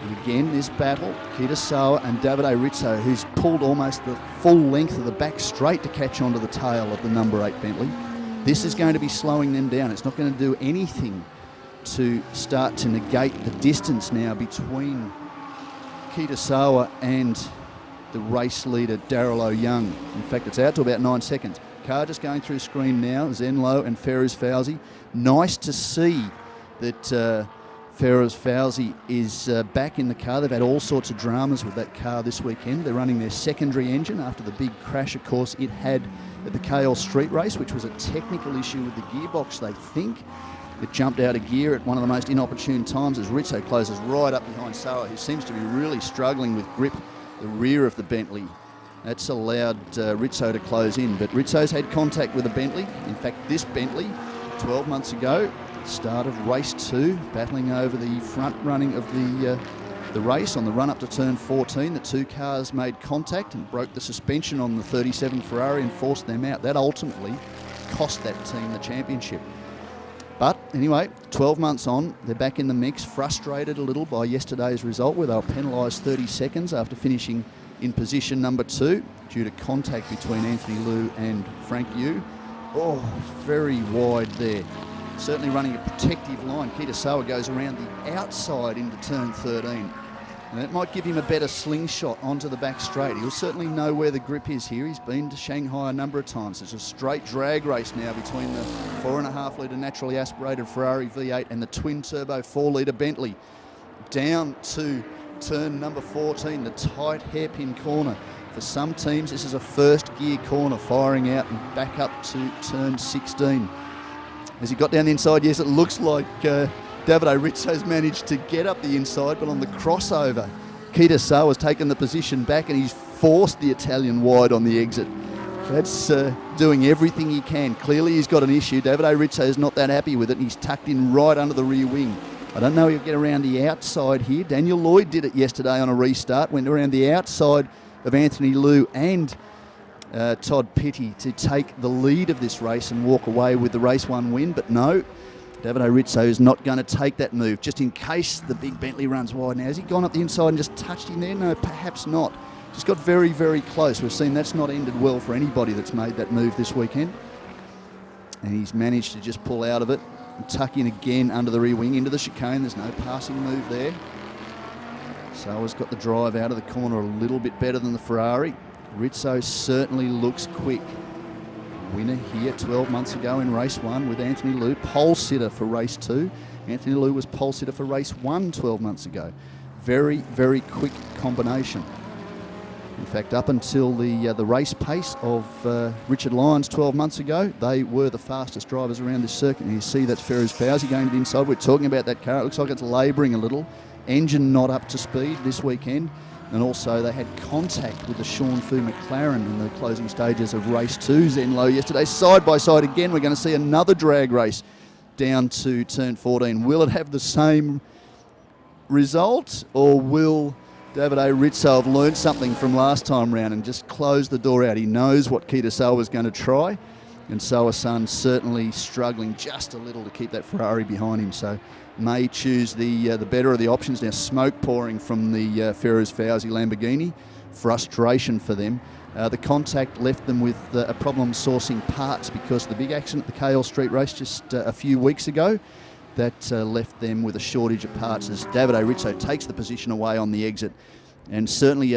And again, this battle, Kitasawa and Davide Rizzo, who's pulled almost the full length of the back straight to catch onto the tail of the number 8 Bentley. This is going to be slowing them down. It's not going to do anything to start to negate the distance now between Kitasawa and the race leader, Daryl O'Young. In fact, it's out to about 9 seconds. Car just going through screen now, Zenlo and Ferruz Fauzi. Nice to see that Ferruz Fauzi is back in the car. They've had all sorts of dramas with that car this weekend. They're running their secondary engine after the big crash, of course, it had at the KL Street Race, which was a technical issue with the gearbox, they think. It jumped out of gear at one of the most inopportune times as Rizzo closes right up behind Sawa, who seems to be really struggling with grip the rear of the Bentley. That's allowed Rizzo to close in, but Rizzo's had contact with the Bentley. In fact, this Bentley, 12 months ago, start of race 2, battling over the front running of the race on the run up to turn 14. The two cars made contact and broke the suspension on the 37 Ferrari and forced them out. That ultimately cost that team the championship. But anyway, 12 months on, they're back in the mix, frustrated a little by yesterday's result where they were penalised 30 seconds after finishing in position number 2 due to contact between Anthony Liu and Frank Yu. Oh, very wide there. Certainly running a protective line. Kitasawa goes around the outside into turn 13. And that might give him a better slingshot onto the back straight. He'll certainly know where the grip is here. He's been to Shanghai a number of times. It's a straight drag race now between the 4.5 litre naturally aspirated Ferrari V8 and the twin turbo 4 litre Bentley. Down to turn number 14, the tight hairpin corner. For some teams, this is a first gear corner, firing out and back up to turn 16. As he got down the inside, yes, it looks like Davide Rizzo's managed to get up the inside, but on the crossover, Kitasawa's taken the position back and he's forced the Italian wide on the exit. That's doing everything he can. Clearly he's got an issue. Davide Rizzo's not that happy with it, and he's tucked in right under the rear wing. I don't know if he'll get around the outside here. Daniel Lloyd did it yesterday on a restart, went around the outside of Anthony Liu and Todd Petty to take the lead of this race and walk away with the race 1 win, but no. Davide Rizzo is not going to take that move, just in case the big Bentley runs wide. Now, has he gone up the inside and just touched him there? No, perhaps not. Just got very, very close. We've seen that's not ended well for anybody that's made that move this weekend. And he's managed to just pull out of it and tuck in again under the rear wing into the chicane. There's no passing move there. Sawa's got the drive out of the corner a little bit better than the Ferrari. Rizzo certainly looks quick. Winner here 12 months ago in race 1 with Anthony Liu, pole sitter for race 2. Anthony Liu was pole sitter for race 1 12 months ago. Very, very quick combination. In fact, up until the race pace of Richard Lyons 12 months ago, they were the fastest drivers around this circuit. And you see that's Ferruz Fauzi going to the inside. We're talking about that car. It looks like it's labouring a little. Engine not up to speed this weekend. And also they had contact with the Sean Fu McLaren in the closing stages of race 2. Zenlo yesterday, side by side again. We're going to see another drag race down to turn 14. Will it have the same result, or will Davide Rizzo have learned something from last time round and just close the door out? He knows what Kitasawa was going to try, and Sawa-san certainly struggling just a little to keep that Ferrari behind him. So may choose the better of the options now. Smoke pouring from the Ferruz Fauzi Lamborghini. Frustration for them. The contact left them with a problem sourcing parts because the big accident at the KL Street Race just a few weeks ago, that left them with a shortage of parts as Davide Rizzo takes the position away on the exit, and certainly